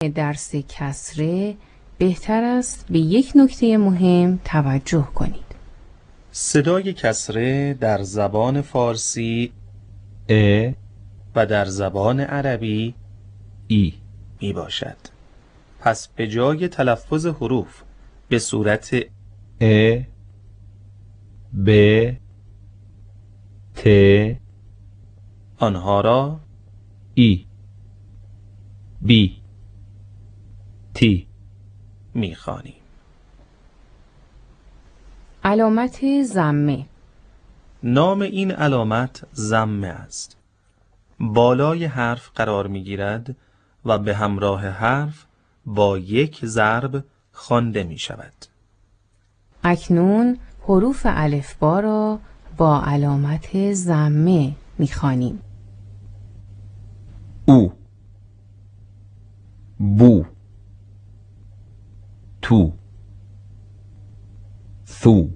درس کسره بهتر است به یک نکته مهم توجه کنید. صدای کسره در زبان فارسی ا و در زبان عربی ای می باشد. پس به جای تلفظ حروف به صورت ا ب ت آنها را ای بی تی می خوانیم. علامت ضمه. نام این علامت ضمه است. بالای حرف قرار می گیرد و به همراه حرف با یک ضرب خوانده می شود. اکنون حروف الفبا را با علامت ضمه می‌خوانیم. او بو تو ثو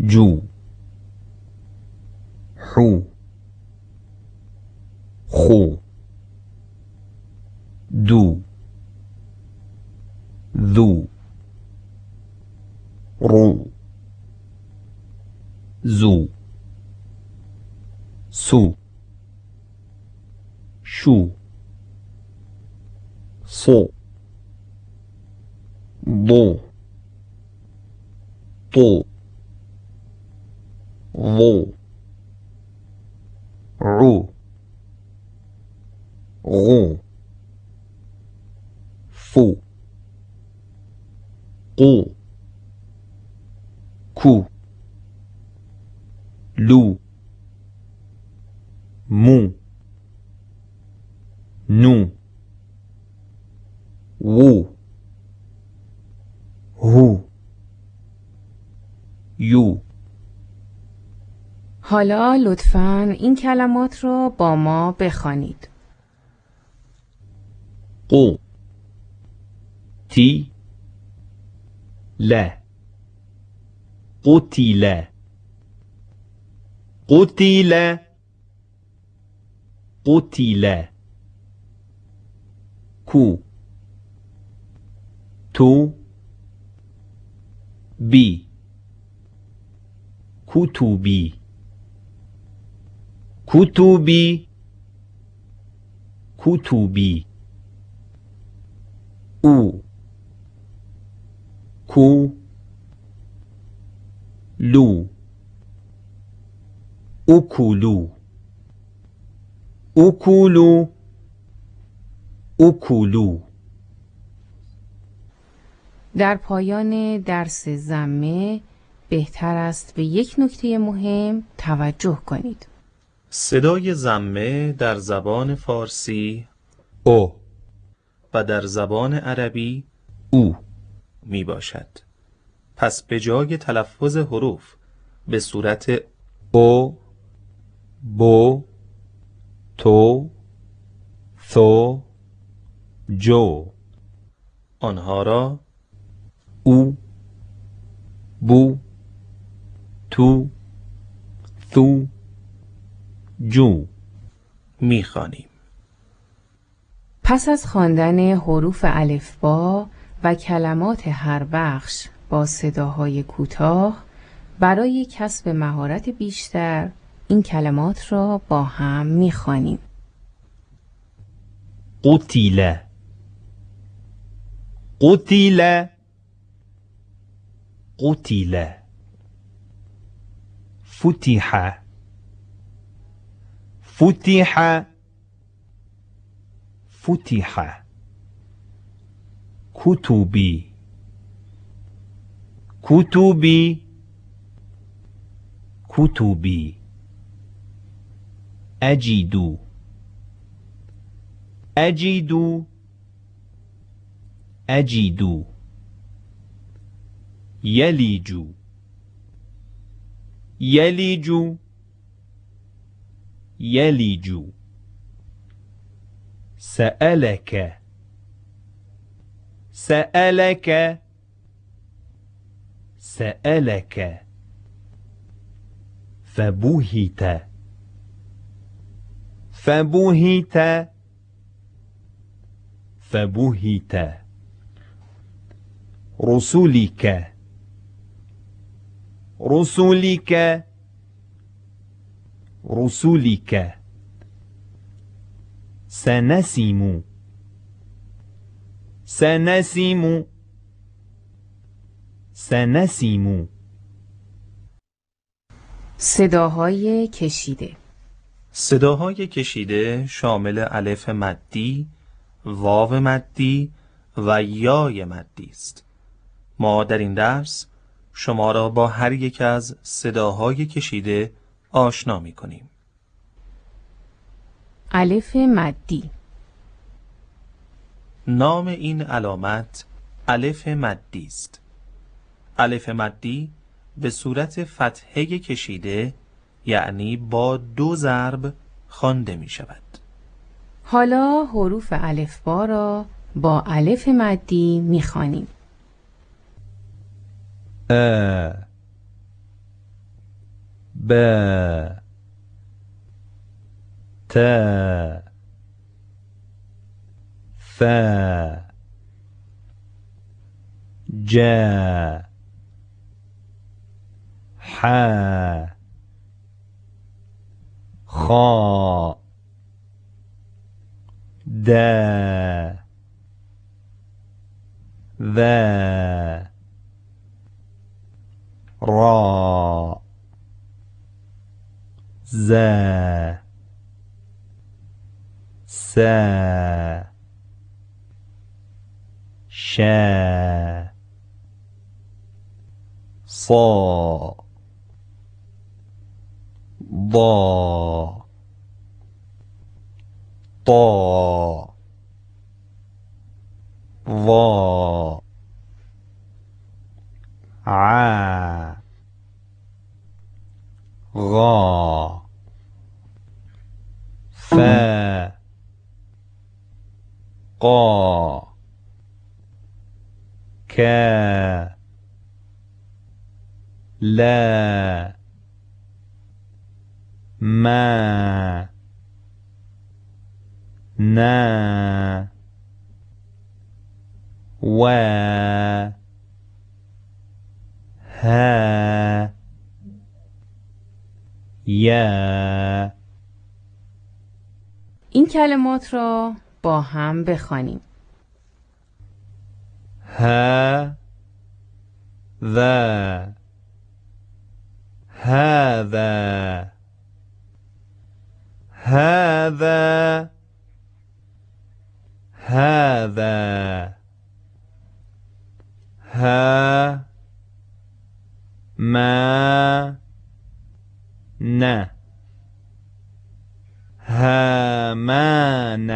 جو حو خو دو ذو رو زو سو شو صو ضو طو ظو عو غو فو قو کو لو مو نو وو هو یو. حالا لطفاً این کلمات را با ما بخوانید. قو تی ل قتل قتل قتل کو تو بی کتبی کتبی کتبی او کو لو اکلو اکلو اکلو. در پایان درس ضمه بهتر است به یک نکته مهم توجه کنید. صدای ضمه در زبان فارسی او و در زبان عربی او می باشد. پس به جای تلفظ حروف به صورت او بو تو ثو جو آنها را او بو تو ثو جو می خوانیم. پس از خواندن حروف الفبا و کلمات هر بخش با صداهای کوتاه، برای کسب مهارت بیشتر این کلمات را با هم می خوانیم. قتل قتل قتل فتح فتح فتح كتبي كتبي كتبي أجد أجد أجد يلج يلج يلج سألك سألك سألك فبهت فبهت فبهت رسلك رسلك رسلك سنسم سنسم سنسم صداهای کشیده. صداهای کشیده شامل الف مدی، واو مدی و یای مدی است. ما در این درس شما را با هر یک از صداهای کشیده آشنا می کنیم. الف مدی. نام این علامت الف مدی است. الف مدی به صورت فتحه کشیده یعنی با 2 ضرب خوانده می شود. حالا حروف الفبا را با الف مدی می خوانیم. ا ب ت ث ج ح خا د ذ را ز س ش صا ضا طا ظا ع غا ف قا ك لا ما نا و ها یا. این کلمات را با هم بخوانیم. ها ذا هذا هذا هذا ها ما ن هامان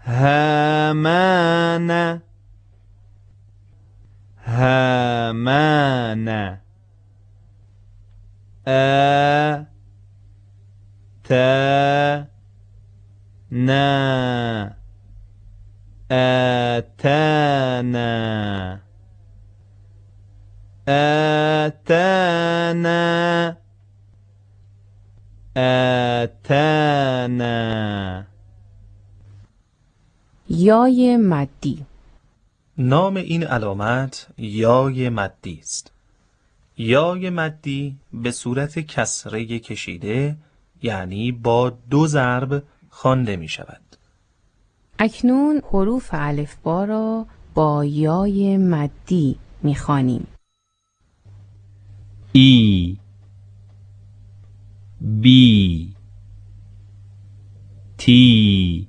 هامان هامان آ تا نا آتانا آتانا آتانا. یای مدی. نام این علامت یای مدی است. یای مدی به صورت کسره کشیده یعنی با 2 ضرب خوانده می شود. اکنون حروف الفبا را با یای مدی می خوانیم. ای بی تی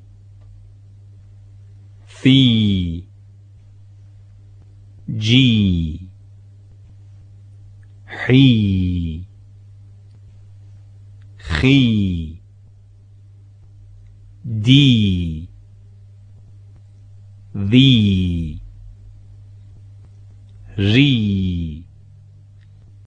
ثی جی حی خی دی ذی ری